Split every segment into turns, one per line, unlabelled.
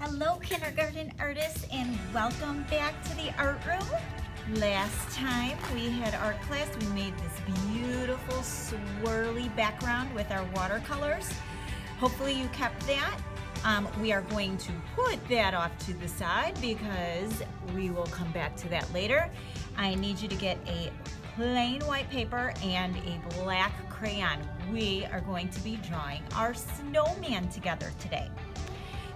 Hello kindergarten artists and welcome back to the art room. Last time we had art class, we made this beautiful swirly background with our watercolors. Hopefully you kept that. We are going to put that off to the side because we will come back to that later. I need you to get a plain white paper and a black crayon. We are going to be drawing our snowman together today.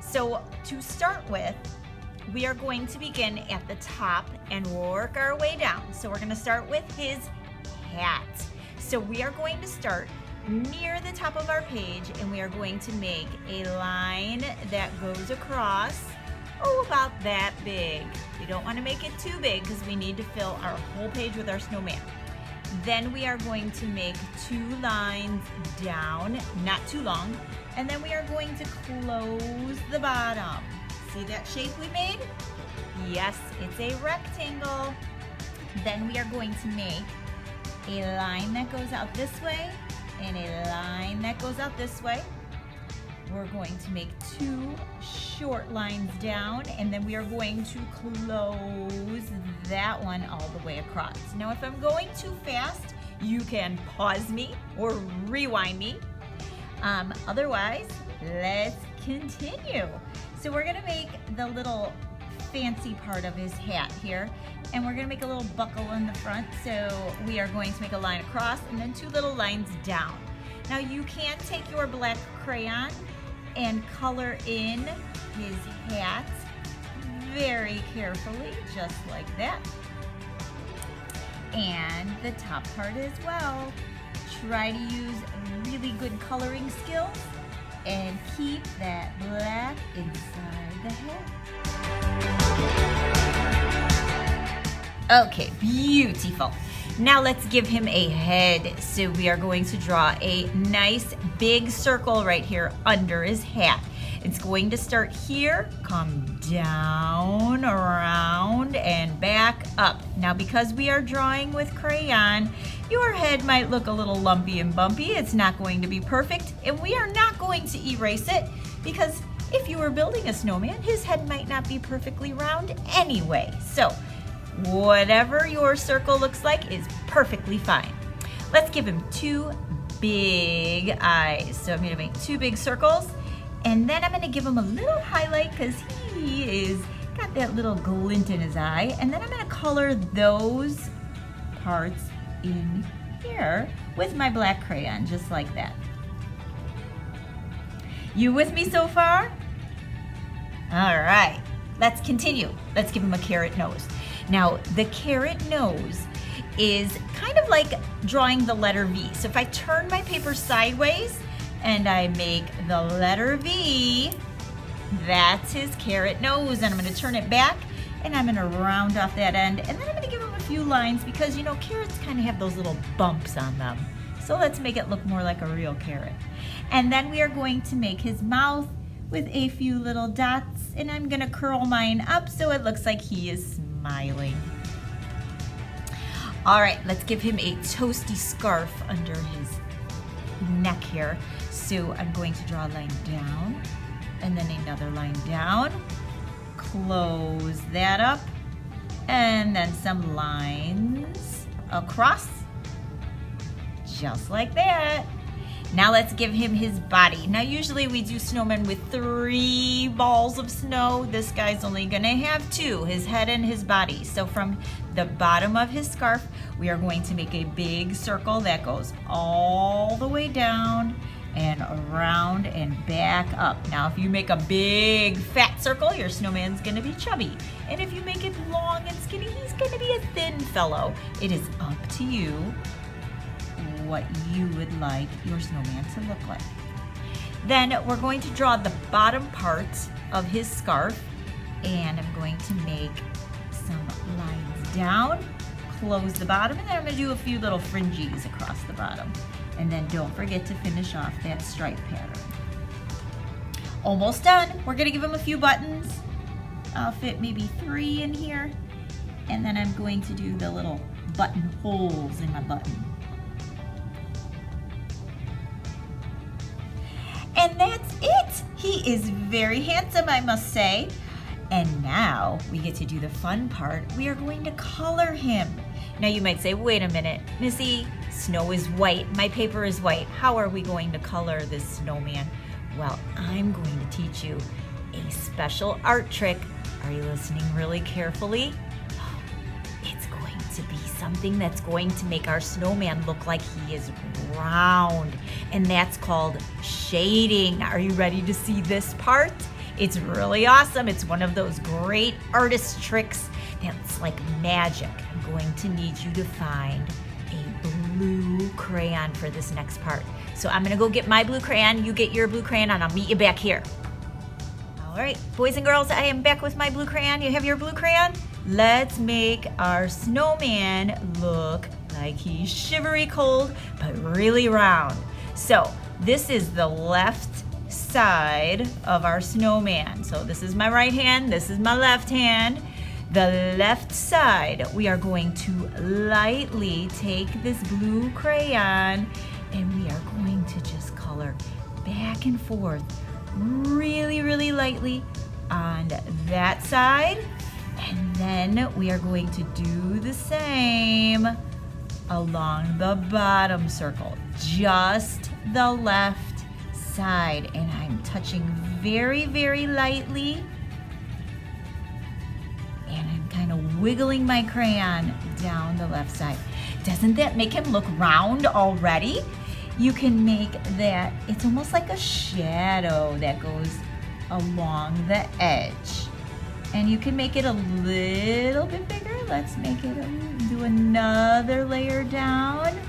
So to start with, we are going to begin at the top and work our way down. So we're going to start with his hat. So we are going to start near the top of our page and we are going to make a line that goes across, about that big. We don't want to make it too big because we need to fill our whole page with our snowman. Then we are going to make two lines down, not too long, and then we are going to close the bottom. See that shape we made? Yes, it's a rectangle. Then we are going to make a line that goes out this way and a line that goes out this way. We're going to make two short lines down and then we are going to close that one all the way across. Now if I'm going too fast, you can pause me or rewind me. Otherwise, let's continue. So we're gonna make the little fancy part of his hat here and we're gonna make a little buckle in the front. So we are going to make a line across and then two little lines down. Now you can take your black crayon and color in his hat very carefully, just like that. And the top part as well. Try to use really good coloring skills and keep that black inside the hat. Okay, beautiful. Now let's give him a head. So we are going to draw a nice big circle right here under his hat. It's going to start here, come down, around, and back up. Now because we are drawing with crayon, your head might look a little lumpy and bumpy. It's not going to be perfect, and we are not going to erase it because if you were building a snowman, his head might not be perfectly round anyway. So whatever your circle looks like is perfectly fine. Let's give him two big eyes. So I'm going to make two big circles. And then I'm going to give him a little highlight because he is got that little glint in his eye. And then I'm going to color those parts in here with my black crayon, just like that. You with me so far? All right, let's continue. Let's give him a carrot nose. Now, the carrot nose is kind of like drawing the letter V. So if I turn my paper sideways, and I make the letter V, that's his carrot nose. And I'm gonna turn it back and I'm gonna round off that end. And then I'm gonna give him a few lines because you know, carrots kind of have those little bumps on them. So let's make it look more like a real carrot. And then we are going to make his mouth with a few little dots and I'm gonna curl mine up so it looks like he is smiling. All right, let's give him a toasty scarf under his neck here. So I'm going to draw a line down and then another line down, close that up, and then some lines across, just like that. Now let's give him his body. Now usually we do snowmen with 3 balls of snow. This guy's only gonna have 2, his head and his body. So from the bottom of his scarf, we are going to make a big circle that goes all the way down and around and back up. Now if you make a big fat circle, your snowman's gonna be chubby. And if you make it long and skinny, he's gonna be a thin fellow. It is up to you what you would like your snowman to look like. Then we're going to draw the bottom part of his scarf and I'm going to make some lines down, close the bottom, and then I'm going to do a few little fringes across the bottom. And then don't forget to finish off that stripe pattern. Almost done. We're going to give him a few buttons. I'll fit maybe 3 in here. And then I'm going to do the little button holes in my button. And that's it. He is very handsome, I must say. And now we get to do the fun part. We are going to color him. Now you might say, wait a minute, Ms.E, snow is white, my paper is white. How are we going to color this snowman? Well, I'm going to teach you a special art trick. Are you listening really carefully? It's going to be something that's going to make our snowman look like he is round, and that's called shading. Are you ready to see this part? It's really awesome. It's one of those great artist tricks that's like magic. I'm going to need you to find a blue crayon for this next part. So I'm gonna go get my blue crayon, you get your blue crayon, and I'll meet you back here. All right, boys and girls, I am back with my blue crayon. You have your blue crayon? Let's make our snowman look like he's shivery cold, but really round. So this is the left side of our snowman. So this is my right hand, this is my left hand. The left side, we are going to lightly take this blue crayon and we are going to just color back and forth really, really lightly on that side. And then we are going to do the same along the bottom circle, just the left side. And I'm touching very, very lightly. And I'm kind of wiggling my crayon down the left side. Doesn't that make him look round already? You can make that, it's almost like a shadow that goes along the edge. And you can make it a little bit bigger. Let's make it, do another layer down.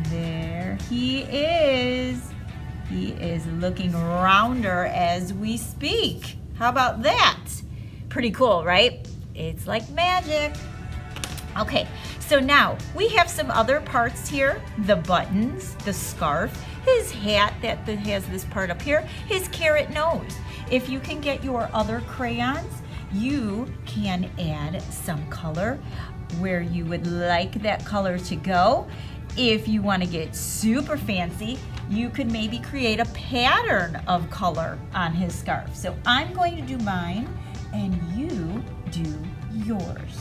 There he is. He is looking rounder as we speak. How about that? Pretty cool, right? It's like magic. Okay, so now we have some other parts here. The buttons, the scarf, his hat that has this part up here, his carrot nose. If you can get your other crayons, you can add some color where you would like that color to go. If you want to get super fancy, you could maybe create a pattern of color on his scarf. So I'm going to do mine and you do yours.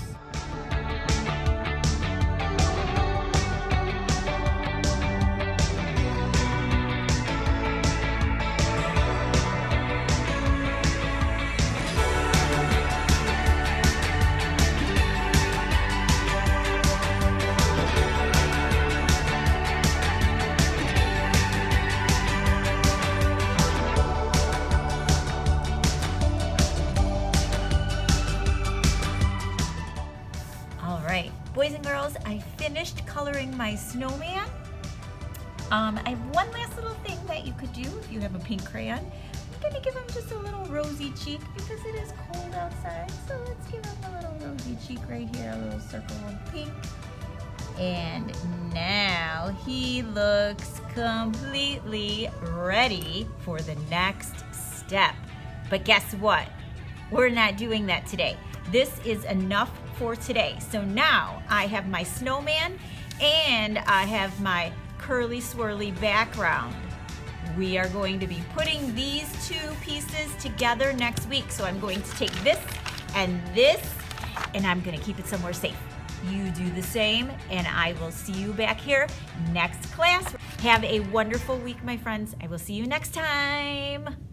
Boys and girls, I finished coloring my snowman. I have one last little thing that you could do if you have a pink crayon. I'm gonna give him just a little rosy cheek because it is cold outside. So let's give him a little rosy cheek right here, a little circle of pink. And now he looks completely ready for the next step. But guess what? We're not doing that today. This is enough for today. So now I have my snowman and I have my curly swirly background. We are going to be putting these two pieces together next week. So I'm going to take this and I'm going to keep it somewhere safe. You do the same and I will see you back here next class. Have a wonderful week, my friends. I will see you next time.